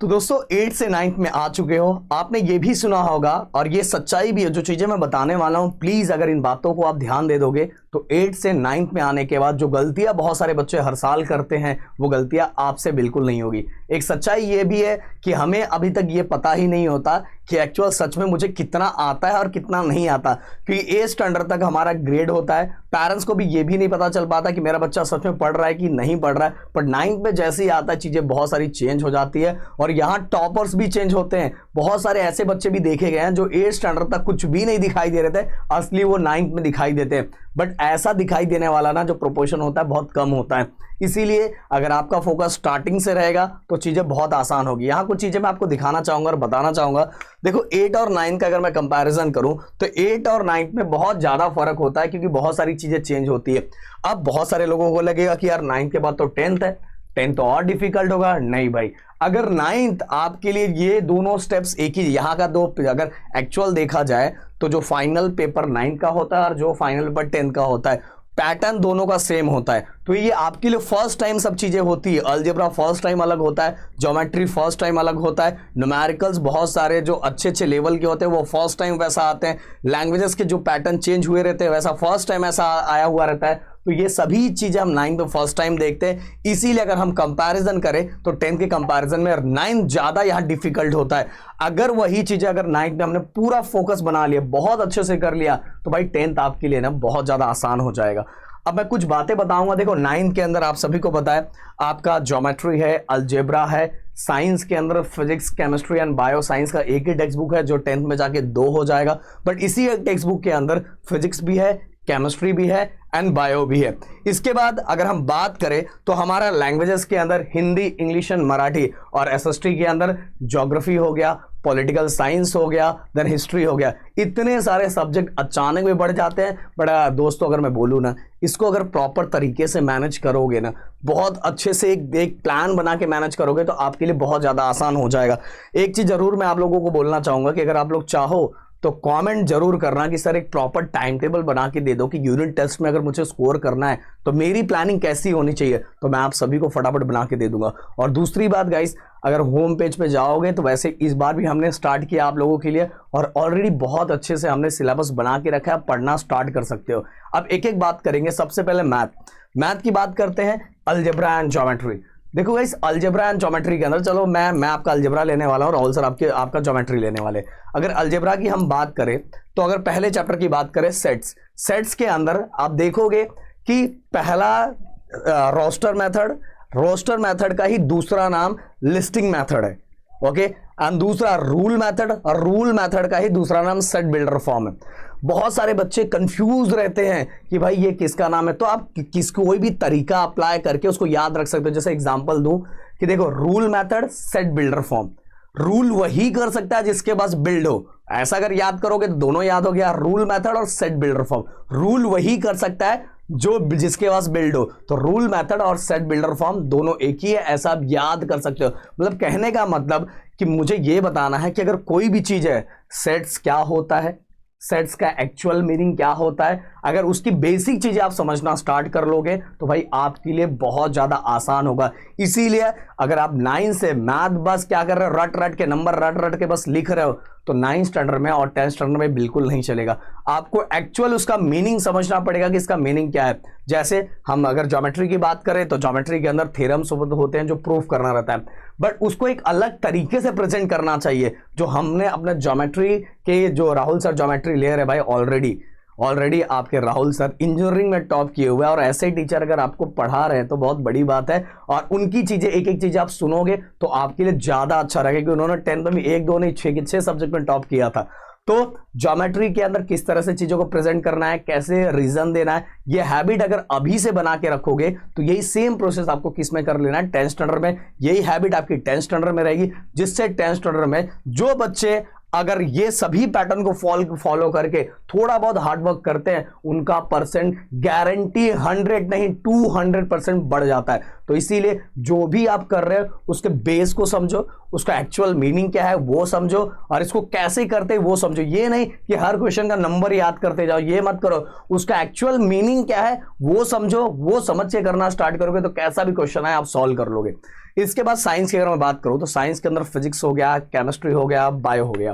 तो दोस्तों 8 से 9th में आ चुके हो, आपने ये भी सुना होगा और ये सच्चाई भी है जो चीजें मैं बताने वाला हूं। प्लीज अगर इन बातों को आप ध्यान दे दोगे तो 8 से 9th में आने के बाद जो गलतियां बहुत सारे बच्चे हर साल करते हैं वो गलतियां आपसे बिल्कुल नहीं होगी। एक सच्चाई ये भी है कि हमें अभी तक ये पता ही नहीं होता कि एक्चुअल सच में मुझे कितना आता है और कितना नहीं आता, क्योंकि 8 स्टैंडर्ड तक हमारा ग्रेड होता है। पेरेंट्स को भी ये भी नहीं पता चल पाता कि मेरा बच्चा सच में पढ़ रहा है कि नहीं पढ़ रहा है। पर 9th में जैसे ही आता है चीजें बहुत सारी चेंज हो जाती है और यहाँ टॉपर्स भी चेंज होते हैं। बहुत सारे ऐसे बच्चे भी देखे गए हैं जो 8 स्टैंडर्ड तक कुछ भी नहीं दिखाई दे रहे थे, असली वो 9th में दिखाई देते हैं। बट ऐसा दिखाई देने वाला ना जो प्रोपोर्शन होता है बहुत कम होता है। इसीलिए अगर आपका फोकस स्टार्टिंग से रहेगा तो चीजें बहुत आसान होगी। यहाँ कुछ चीजें मैं आपको दिखाना चाहूंगा और बताना चाहूंगा। देखो 8 और 9 का अगर मैं कंपैरिजन करूं तो 8 और 9 में बहुत ज्यादा फर्क होता है, क्योंकि बहुत सारी चीजें चेंज होती है। अब बहुत सारे लोगों को लगेगा कि यार 9 के बाद तो 10th है, 10th तो और डिफिकल्ट होगा। नहीं भाई, अगर 9th आपके लिए ये दोनों स्टेप्स एक ही, यहाँ का दो अगर एक्चुअल देखा जाए तो जो फाइनल पेपर 9 का होता है और जो फाइनल पेपर 10 का होता है, पैटर्न दोनों का सेम होता है। तो ये आपके लिए फर्स्ट टाइम सब चीजें होती है। अलजेब्रा फर्स्ट टाइम अलग होता है, ज्योमेट्री फर्स्ट टाइम अलग होता है, न्यूमेरिकल्स बहुत सारे जो अच्छे अच्छे लेवल के होते हैं वो फर्स्ट टाइम वैसा आते हैं, लैंग्वेजेस के जो पैटर्न चेंज हुए रहते हैं वैसा फर्स्ट टाइम ऐसा आया हुआ रहता है। तो ये सभी चीजें हम 9th में फर्स्ट टाइम देखते हैं। इसीलिए अगर हम कंपैरिजन करें तो 10th के कंपैरिजन में 9th ज्यादा यहाँ डिफिकल्ट होता है। अगर वही चीजें अगर 9th में हमने पूरा फोकस बना लिया, बहुत अच्छे से कर लिया, तो भाई 10th आपके लिए ना बहुत ज्यादा आसान हो जाएगा। अब मैं कुछ बातें बताऊंगा। देखो 9th के अंदर आप सभी को पता है आपका ज्योमेट्री है, अलजेब्रा है, साइंस के अंदर physics, chemistry and bio science का एक ही टेक्स्ट बुक है जो 10th में जाके 2 हो जाएगा। बट इसी टेक्स्ट बुक के अंदर फिजिक्स भी है, केमिस्ट्री भी है एंड बायो भी है। इसके बाद अगर हम बात करें तो हमारा लैंग्वेजेस के अंदर हिंदी, इंग्लिश एंड मराठी, और एसएसटी के अंदर ज्योग्राफी हो गया, पॉलिटिकल साइंस हो गया, देन हिस्ट्री हो गया। इतने सारे सब्जेक्ट अचानक में बढ़ जाते हैं। बड़ा दोस्तों अगर मैं बोलूँ ना, इसको अगर प्रॉपर तरीके से मैनेज करोगे ना, बहुत अच्छे से एक प्लान बना के मैनेज करोगे तो आपके लिए बहुत ज़्यादा आसान हो जाएगा। एक चीज़ जरूर मैं आप लोगों को बोलना चाहूँगा कि अगर आप लोग चाहो तो कमेंट जरूर करना कि सर एक प्रॉपर टाइम टेबल बना के दे दो कि यूनिट टेस्ट में अगर मुझे स्कोर करना है तो मेरी प्लानिंग कैसी होनी चाहिए, तो मैं आप सभी को फटाफट बना के दे दूंगा। और दूसरी बात गाइस, अगर होम पेज पे जाओगे तो वैसे इस बार भी हमने स्टार्ट किया आप लोगों के लिए और ऑलरेडी बहुत अच्छे से हमने सिलेबस बना के रखा है, पढ़ना स्टार्ट कर सकते हो। अब एक एक बात करेंगे। सबसे पहले मैथ की बात करते हैं, अलजेब्रा एंड ज्योमेट्री। देखो गाइस, अलजेब्रा एंड ज्योमेट्री के अंदर, चलो मैं आपका अलजेब्रा लेने वाला हूँ, राहुल सर आपका ज्योमेट्री लेने वाले। अगर अलजेब्रा की हम बात करें तो अगर पहले चैप्टर की बात करें सेट्स के अंदर आप देखोगे कि पहला रोस्टर मेथड का ही दूसरा नाम लिस्टिंग मेथड है, ओके। एंड दूसरा रूल मेथड, और रूल मेथड का ही दूसरा नाम सेट बिल्डर फॉर्म है। बहुत सारे बच्चे कंफ्यूज रहते हैं कि भाई ये किसका नाम है, तो आप कोई भी तरीका अप्लाई करके उसको याद रख सकते हो। जैसे एग्जांपल दूं कि देखो rule method, set builder form. Rule वही कर सकता है जिसके पास बिल्ड हो, ऐसा अगर याद करोगे तो दोनों याद हो गया, रूल मेथड और सेट बिल्डर फॉर्म। रूल वही कर सकता है जो जिसके पास बिल्ड हो, तो रूल मेथड और सेट बिल्डर फॉर्म दोनों एक ही है, ऐसा आप याद कर सकते हो। मतलब कहने का मतलब कि मुझे यह बताना है कि अगर कोई भी चीज है, सेट्स क्या होता है, सेट्स का एक्चुअल मीनिंग क्या होता है, अगर उसकी बेसिक चीजें आप समझना स्टार्ट कर लोगे तो भाई आपके लिए बहुत ज्यादा आसान होगा। इसीलिए अगर आप 9 से मैथ बस क्या कर रहे हो, रट के नंबर रट के बस लिख रहे हो, तो 9 स्टैंडर्ड में और 10 स्टैंडर्ड में बिल्कुल नहीं चलेगा। आपको एक्चुअल उसका मीनिंग समझना पड़ेगा कि इसका मीनिंग क्या है। जैसे हम अगर ज्योमेट्री की बात करें तो ज्योमेट्री के अंदर थ्योरम्स होते हैं जो प्रूफ करना रहता है, बट उसको एक अलग तरीके से प्रेजेंट करना चाहिए। जो हमने अपने ज्योमेट्री के, जो राहुल सर ज्योमेट्री ले रहे भाई, ऑलरेडी आपके राहुल सर इंजीनियरिंग में टॉप किए हुए हैं, और ऐसे टीचर अगर आपको पढ़ा रहे हैं तो बहुत बड़ी बात है। और उनकी चीजें एक एक चीज आप सुनोगे तो आपके लिए ज्यादा अच्छा रहेगा, क्योंकि उन्होंने 10th में 1 2 नहीं 6 सब्जेक्ट में टॉप किया था। तो ज्योमेट्री के अंदर किस तरह से चीजों को प्रेजेंट करना है, कैसे रीजन देना है, ये हैबिट अगर अभी से बना के रखोगे तो यही सेम प्रोसेस आपको किस में कर लेना है, 10th स्टैंडर्ड में। यही हैबिट आपकी 10th स्टैंडर्ड में रहेगी, जिससे 10th स्टैंडर्ड में जो बच्चे अगर ये सभी पैटर्न को फॉलो करके थोड़ा बहुत हार्डवर्क करते हैं, उनका परसेंट गारंटी 100 नहीं 200% बढ़ जाता है। तो इसीलिए जो भी आप कर रहे हो उसके बेस को समझो, उसका एक्चुअल मीनिंग क्या है वो समझो, और इसको कैसे करते हैं वो समझो। ये नहीं कि हर क्वेश्चन का नंबर याद करते जाओ, ये मत करो। उसका एक्चुअल मीनिंग क्या है वो समझो, वो समझ के करना स्टार्ट करोगे तो कैसा भी क्वेश्चन है आप सॉल्व कर लोगे। इसके बाद साइंस की अगर मैं बात करूं तो साइंस के अंदर फिजिक्स हो गया, केमिस्ट्री हो गया, बायो हो गया।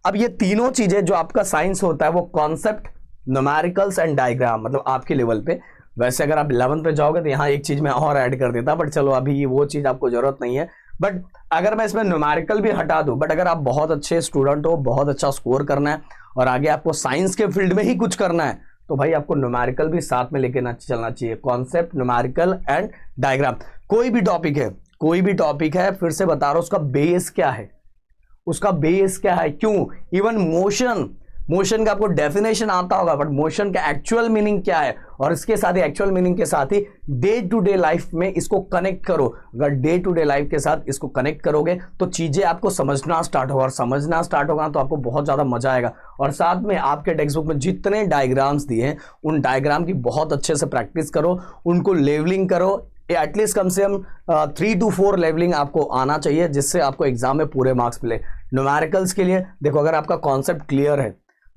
अब ये तीनों चीजें जो आपका साइंस होता है वो कॉन्सेप्ट, न्यूमेरिकल्स एंड डायग्राम, मतलब आपके लेवल पे। वैसे अगर आप 11 पे जाओगे तो यहाँ एक चीज मैं और ऐड कर देता, बट चलो अभी वो चीज आपको जरूरत नहीं है। बट अगर मैं इसमें न्यूमेरिकल भी हटा दूं, बट अगर आप बहुत अच्छे स्टूडेंट हो, बहुत अच्छा स्कोर करना है और आगे आपको साइंस के फील्ड में ही कुछ करना है, तो भाई आपको न्यूमेरिकल भी साथ में लेके चलना चाहिए। Concept, numerical and diagram. कोई भी टॉपिक है, कोई भी टॉपिक है, फिर से बता रहा हूं, उसका बेस क्या है, उसका बेस क्या है, क्यों। इवन मोशन का आपको डेफिनेशन आता होगा, बट मोशन का एक्चुअल मीनिंग क्या है, और इसके साथ ही एक्चुअल मीनिंग के साथ ही डे टू डे लाइफ में इसको कनेक्ट करो। अगर डे टू डे लाइफ के साथ इसको कनेक्ट करोगे तो चीजें आपको समझना स्टार्ट होगा, और समझना स्टार्ट होगा तो आपको बहुत ज्यादा मजा आएगा। और साथ में आपके टेक्स्ट बुक में जितने डायग्राम्स दिए हैं उन डायग्राम की बहुत अच्छे से प्रैक्टिस करो, उनको लेवलिंग करो। एटलीस्ट कम से कम 3 to 4 लेवलिंग आपको आना चाहिए, जिससे आपको एग्जाम में पूरे मार्क्स मिले। न्यूमेरिकल्स के लिए देखो, अगर आपका कॉन्सेप्ट क्लियर है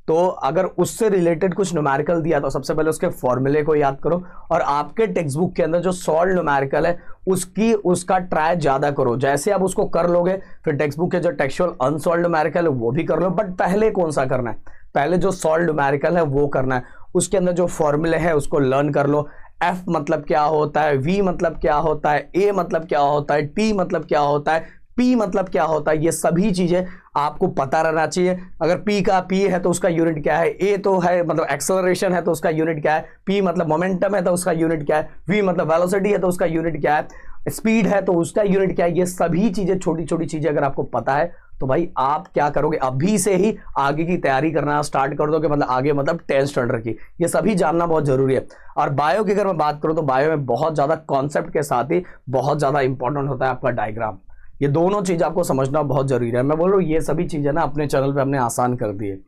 तो अगर उससे रिलेटेड कुछ न्यूमेरिकल दिया तो सबसे पहले उसके फॉर्मूले को याद करो, और आपके टेक्स्ट बुक के अंदर जो सॉल्व न्यूमेरिकल है उसका ट्राई ज्यादा करो। जैसे आप उसको कर लोगे फिर टेक्स्ट बुक के जो टेक्सचुअल अनसॉल्व न्यूमेरिकल है वो भी कर लो। बट पहले कौन सा करना है, पहले जो सॉल्व न्यूमेरिकल है वो करना है, उसके अंदर जो फॉर्मूले है उसको लर्न कर लो। एफ मतलब क्या होता है, वी मतलब क्या होता है, ए मतलब क्या होता है, टी मतलब क्या होता है, पी मतलब क्या होता है, ये सभी चीजें आपको पता रहना चाहिए। अगर पी का पी है तो उसका यूनिट क्या है, ए तो है मतलब एक्सेलरेशन है तो उसका यूनिट क्या है, पी मतलब मोमेंटम है तो उसका यूनिट क्या है, वी मतलब वेलोसिटी है तो उसका यूनिट क्या है, स्पीड है तो उसका यूनिट क्या है। ये सभी चीजें, छोटी छोटी चीजें अगर आपको पता है तो भाई आप क्या करोगे, अभी से ही आगे की तैयारी करना स्टार्ट कर दोगे, मतलब आगे मतलब 10th स्टैंडर्ड की। ये सभी जानना बहुत जरूरी है। और बायो की अगर मैं बात करूं तो बायो में बहुत ज्यादा कॉन्सेप्ट के साथ ही बहुत ज्यादा इंपॉर्टेंट होता है आपका डायग्राम। ये दोनों चीज आपको समझना बहुत जरूरी है। मैं बोल रहा हूँ ये सभी चीजें ना अपने चैनल पे हमने आसान कर दी है,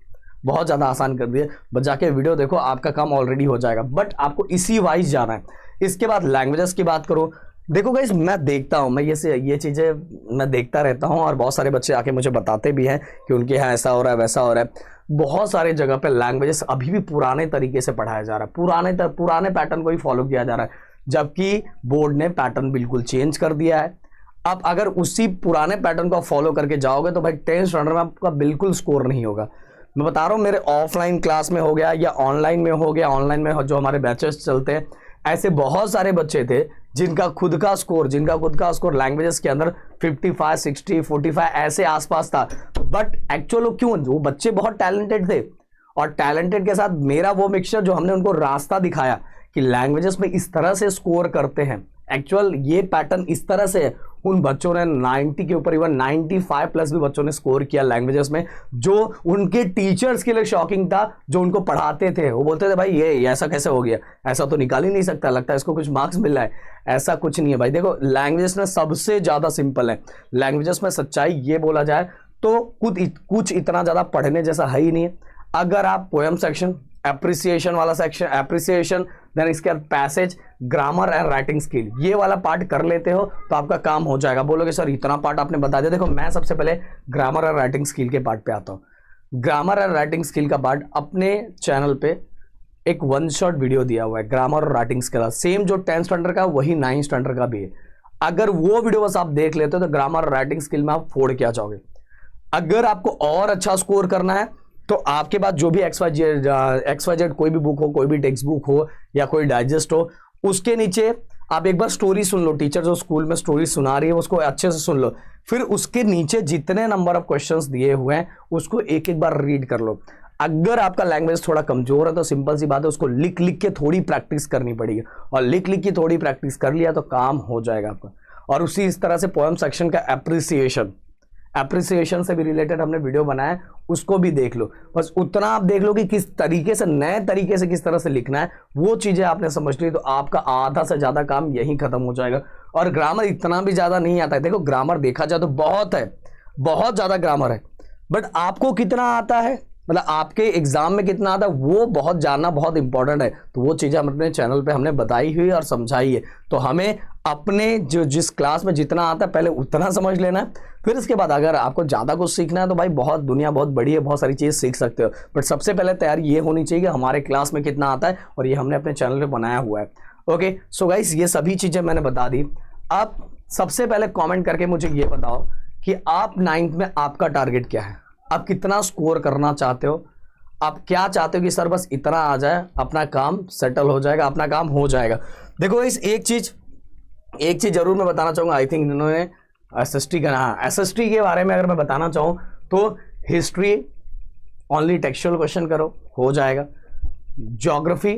बहुत ज्यादा आसान कर दी है। बस जाके वीडियो देखो, आपका काम ऑलरेडी हो जाएगा, बट आपको इसी वाइज जाना है। इसके बाद लैंग्वेजेस की बात करो। देखो गाइस, मैं देखता हूँ, मैं ये चीजें मैं देखता रहता हूँ, और बहुत सारे बच्चे आके मुझे बताते भी हैं कि उनके यहाँ ऐसा हो रहा है, वैसा हो रहा है। बहुत सारे जगह पे लैंग्वेजेस अभी भी पुराने तरीके से पढ़ाया जा रहा है, पुराने पैटर्न को ही फॉलो किया जा रहा है, जबकि बोर्ड ने पैटर्न बिल्कुल चेंज कर दिया है। अब अगर उसी पुराने पैटर्न को फॉलो करके जाओगे तो भाई 10th स्टैंडर्ड में आपका बिल्कुल स्कोर नहीं होगा। मैं बता रहा हूँ, मेरे ऑफलाइन क्लास में हो गया या ऑनलाइन में हो गया, ऑनलाइन में जो हमारे बैचेस चलते हैं, ऐसे बहुत सारे बच्चे थे जिनका खुद का स्कोर लैंग्वेजेस के अंदर 55, 60, 45 ऐसे आसपास था। बट एक्चुअल क्यों, वो बच्चे बहुत टैलेंटेड थे, और टैलेंटेड के साथ मेरा वो मिक्सचर जो हमने उनको रास्ता दिखाया कि लैंग्वेजेस में इस तरह से स्कोर करते हैं, एक्चुअल ये पैटर्न इस तरह से है। उन बच्चों ने 90 के ऊपर, इवन 95 प्लस भी बच्चों ने स्कोर किया लैंग्वेजेस में, जो उनके टीचर्स के लिए शॉकिंग था, जो उनको पढ़ाते थे। वो बोलते थे भाई ये ऐसा कैसे हो गया, ऐसा तो निकाल ही नहीं सकता, लगता है इसको कुछ मार्क्स मिल रहा है। ऐसा कुछ नहीं है भाई। देखो लैंग्वेजेस में सबसे ज्यादा सिंपल है, लैंग्वेजेस में सच्चाई ये बोला जाए तो कुछ इतना ज्यादा पढ़ने जैसा है ही नहीं है। अगर आप पोएम सेक्शन, एप्रिसिएशन वाला सेक्शन, एप्रिसिएशन, देन इसके बाद passage, grammar and writing skill, ये वाला पार्ट कर लेते हो तो आपका काम हो जाएगा। बोलोगे सर इतना पार्ट आपने बता दिया। देखो मैं सबसे पहले ग्रामर एंड राइटिंग स्किल के पार्ट पे आता हूँ। ग्रामर एंड राइटिंग स्किल का पार्ट अपने चैनल पे एक 1 शॉट वीडियो दिया हुआ है, ग्रामर और राइटिंग स्किल, सेम जो 10th स्टैंडर्ड का वही 9th स्टैंडर्ड का भी है। अगर वो वीडियो बस आप देख लेते हो तो ग्रामर और राइटिंग स्किल में आप फोड़ के आ जाओगे। अगर आपको और अच्छा स्कोर करना है तो आपके पास जो भी XYZ कोई भी बुक हो, कोई भी टेक्स्ट बुक हो या कोई डाइजेस्ट हो, उसके नीचे आप एक बार स्टोरी सुन लो। टीचर जो स्कूल में स्टोरी सुना रही है उसको अच्छे से सुन लो, फिर उसके नीचे जितने नंबर ऑफ क्वेश्चंस दिए हुए हैं उसको एक एक बार रीड कर लो। अगर आपका लैंग्वेज थोड़ा कमजोर है तो सिंपल सी बात है, उसको लिख लिख के थोड़ी प्रैक्टिस करनी पड़ेगी, और लिख लिख के थोड़ी प्रैक्टिस कर लिया तो काम हो जाएगा आपका। और उसी इस तरह से पोएम सेक्शन का एप्रिसिएशन से भी रिलेटेड हमने वीडियो बनाया है, उसको भी देख लो। बस उतना आप देख लो कि किस तरीके से, नए तरीके से किस तरह से लिखना है, वो चीजें आपने समझ ली तो आपका आधा से ज्यादा काम यहीं खत्म हो जाएगा। और ग्रामर इतना भी ज्यादा नहीं आता है। देखो ग्रामर देखा जाए तो बहुत है, बहुत ज्यादा ग्रामर है, बट आपको कितना आता है मतलब आपके एग्जाम में कितना आता है वो बहुत जानना बहुत इंपॉर्टेंट है। तो वो चीज़ें हम अपने चैनल पे हमने बताई हुई और समझाई है। तो हमें अपने जो जिस क्लास में जितना आता है पहले उतना समझ लेना है, फिर इसके बाद अगर आपको ज़्यादा कुछ सीखना है तो भाई बहुत दुनिया बहुत बड़ी है, बहुत सारी चीज़ सीख सकते हो। बट सबसे पहले तैयारी ये होनी चाहिए कि हमारे क्लास में कितना आता है, और ये हमने अपने चैनल पर बनाया हुआ है। ओके सो गाइस, ये सभी चीज़ें मैंने बता दी। आप सबसे पहले कॉमेंट करके मुझे ये बताओ कि आप 9th में आपका टारगेट क्या है, आप कितना स्कोर करना चाहते हो, आप क्या चाहते हो कि सर बस इतना आ जाए, अपना काम सेटल हो जाएगा, अपना काम हो जाएगा। देखो इस एक चीज जरूर मैं बताना चाहूंगा। आई थिंक इन्होंने एसएसटी का, एसएसटी के बारे में अगर मैं बताना चाहूँ तो हिस्ट्री ओनली टेक्सचुअल क्वेश्चन करो, हो जाएगा। ज्योग्राफी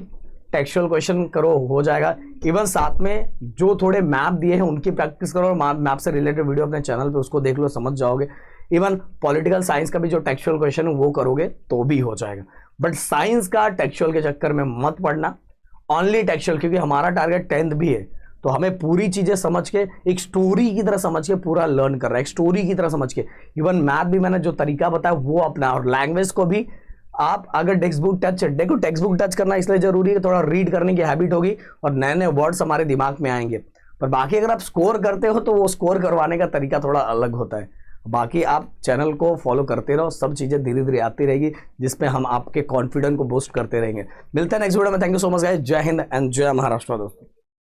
टेक्सचुअल क्वेश्चन करो, हो जाएगा। इवन साथ में जो थोड़े मैप दिए हैं उनकी प्रैक्टिस करो, मैप से रिलेटेड वीडियो अपने चैनल पे उसको देख लो, समझ जाओगे। इवन पॉलिटिकल साइंस का भी जो टेक्सचुअल क्वेश्चन है वो करोगे तो भी हो जाएगा। बट साइंस का टेक्सचुअल के चक्कर में मत पड़ना, ओनली टेक्सचुअल, क्योंकि हमारा टारगेट 10th भी है। तो हमें पूरी चीजें समझ के एक स्टोरी की तरह समझ के पूरा लर्न कर रहा है, एक स्टोरी की तरह समझ के। इवन मैथ भी मैंने जो तरीका बताया वो अपना, और लैंग्वेज को भी आप अगर टेक्स्ट बुक टच, देखो टेक्स्ट बुक टच करना इसलिए जरूरी है, थोड़ा रीड करने की हैबिट होगी और नए नए वर्ड्स हमारे दिमाग में आएंगे। पर बाकी अगर आप स्कोर करते हो तो वो स्कोर करवाने का तरीका थोड़ा अलग होता है। बाकी आप चैनल को फॉलो करते रहो, सब चीजें धीरे धीरे आती रहेगी जिसमें हम आपके कॉन्फिडेंस को बूस्ट करते रहेंगे। मिलते हैं नेक्स्ट वीडियो में। Thank you so much guys, जय हिंद एंड जय महाराष्ट्र दोस्तों।